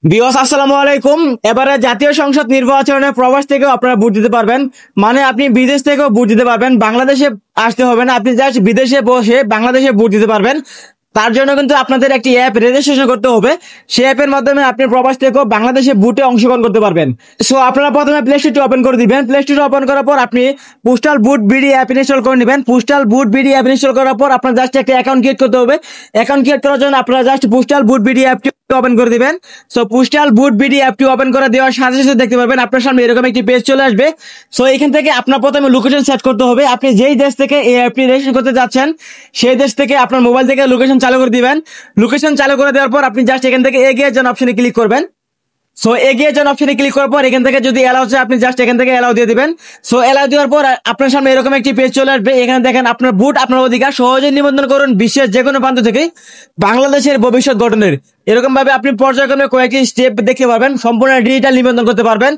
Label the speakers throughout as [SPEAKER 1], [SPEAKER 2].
[SPEAKER 1] বিয়স আসসালামু আলাইকুম। এবারে জাতীয় সংসদ নির্বাচনে প্রবাস থেকেও আপনারা ভোট দিতে পারবেন। মানে আপনি বিদেশ থেকেও ভোট দিতে পারবেন, বাংলাদেশে আসতে হবে না, আপনি জাস্ট বিদেশে বসে বাংলাদেশে ভোট দিতে পারবেন। তার জন্য কিন্তু আপনাদের একটি অ্যাপ রেজিস্ট্রেশন করতে হবে। সেই অ্যাপের মাধ্যমে আপনি প্রবাস থেকেও বাংলাদেশে ভোটে অংশগ্রহণ করতে পারবেন। সো আপনারা প্রথমে প্লে স্টোরটি ওপেন করে দিবেন। প্লে স্টোর ওপেন করার পর আপনি পোস্টাল বুট বিডি অ্যাপ ইনস্টল করে নেবেন। পোস্টাল বুট বিডি অ্যাপ ইনস্টল করার পর আপনার জাস্ট একটা অ্যাকাউন্ট ক্রিয়েট করতে হবে। অ্যাকাউন্ট ক্রিয়েট করার জন্য আপনারা জাস্ট পোস্টাল বুট বিডি অ্যাপটি ওপেন করে দিবেন। সো পোস্টাল বুট বিডি অ্যাপটি ওপেন করে দেওয়ার সাথে সাথে দেখতে পারবেন আপনার সামনে এরকম একটি পেজ চলে আসবে। সো এখান থেকে আপনার প্রথমে লোকেশন সেট করতে হবে। আপনি যেই দেশ থেকে এই অ্যাপটি রেজিস্ট্রেশন করতে যাচ্ছেন সেই দেশ থেকে আপনার মোবাইল থেকে লোকেশন চালু করে দিবেন। লোকেশন চালু করে দেওয়ার পর আপনি জাস্ট এখান থেকে এগিয়ে যান অপশনে ক্লিক করবেন। সো এগিয়ে যান অপশনে ক্লিক করার পর এখান থেকে যদি এলাও চাই আপনি জাস্ট এখান থেকে এলাও দিয়ে দিবেন। সো এলাও দেওয়ার পর আপনার সামনে এরকম একটি পেজ চলে আসবে। এখানে দেখেন আপনার ভোট আপনার অধিকার, সহজে নিবন্ধন করুন বিশ্বের যে কোনো প্রান্ত থেকে বাংলাদেশের ভবিষ্যৎ গঠনের। এরকম ভাবে আপনি পর্যায়ক্রমে কয়েকটি স্টেপ দেখতে পারবেন, সম্পূর্ণ ডিজিটাল নিবন্ধন করতে পারবেন।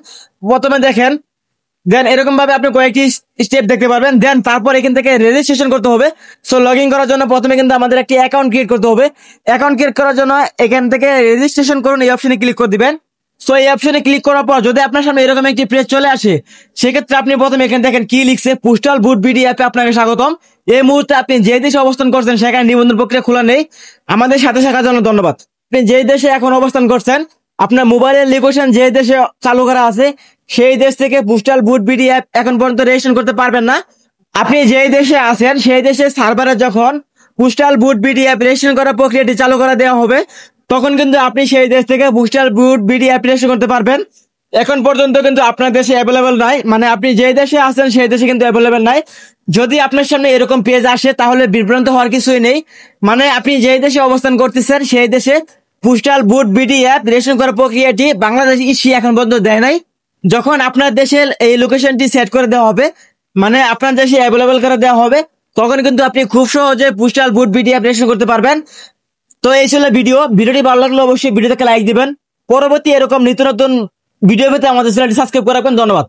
[SPEAKER 1] প্রথমে দেখেন, দেন এরকম ভাবে আপনি কয়েকটি স্টেপ দেখতে পারবেন। দেন তারপর এখান থেকে রেজিস্ট্রেশন করতে হবে। সো লগ ইন করার জন্য প্রথমে কিন্তু আমাদের একটি অ্যাকাউন্ট ক্রিয়েট করতে হবে। অ্যাকাউন্ট ক্রিয়েট করার জন্য এখান থেকে রেজিস্ট্রেশন করুন এই অপশনে ক্লিক করে দিবেন। সো এই অপশনে ক্লিক করার পর যদি আপনার সামনে এরকম একটি পেজ চলে আসে, সেক্ষেত্রে আপনি প্রথমে এখানে দেখেন কি লিখছে, পোস্টাল ভোট বিডি অ্যাপে আপনাকে স্বাগতম। এই মুহূর্তে আপনি যে দেশে অবস্থান করছেন সেখানে নিবন্ধন প্রক্রিয়া খোলা নেই, আমাদের সাথে থাকার জন্য ধন্যবাদ। আপনি যে দেশে এখন অবস্থান করছেন, আপনার মোবাইলের লোকেশন যে দেশে চালু করা আছে সেই দেশ থেকে পোস্টাল ভোট বিডি অ্যাপ এখন পর্যন্ত রেজিস্ট্রেশন করতে পারবেন না। আপনি যেই দেশে আছেন সেই দেশের সার্ভারে যখন postal vote BD app registration করার প্রক্রিয়াটি চালু করে দেওয়া হবে, তখন কিন্তু আপনি সেই দেশ থেকে postal vote BD app registration করতে পারবেন। এখন পর্যন্ত কিন্তু আপনার দেশে অ্যাভেলেবেল নাই, মানে আপনি যে দেশে আছেন সেই দেশে কিন্তু অ্যাভেলেবেল নাই। যদি আপনার সামনে এরকম পেজ আসে তাহলে বিভ্রান্ত হওয়ার কিছুই নেই। মানে আপনি যেই দেশে অবস্থান করতেছেন সেই দেশে postal vote BD app registration করার প্রক্রিয়াটি বাংলাদেশ ইসি এখন পর্যন্ত দেয় নাই। যখন আপনার দেশের এই লোকেশনটি সেট করে দেওয়া হবে, মানে আপনার দেশে অ্যাভেলেবেল করে দেওয়া হবে, তখন কিন্তু আপনি খুব সহজে postal vote BD app registration করতে পারবেন। তো এই ছিল ভিডিওটি ভালো লাগলে অবশ্যই ভিডিওটাকে লাইক দিবেন। পরবর্তী এরকম নিত্য নতুন ভিডিও পেতে আমাদের চ্যানেলটি সাবস্ক্রাইব করে রাখবেন। ধন্যবাদ।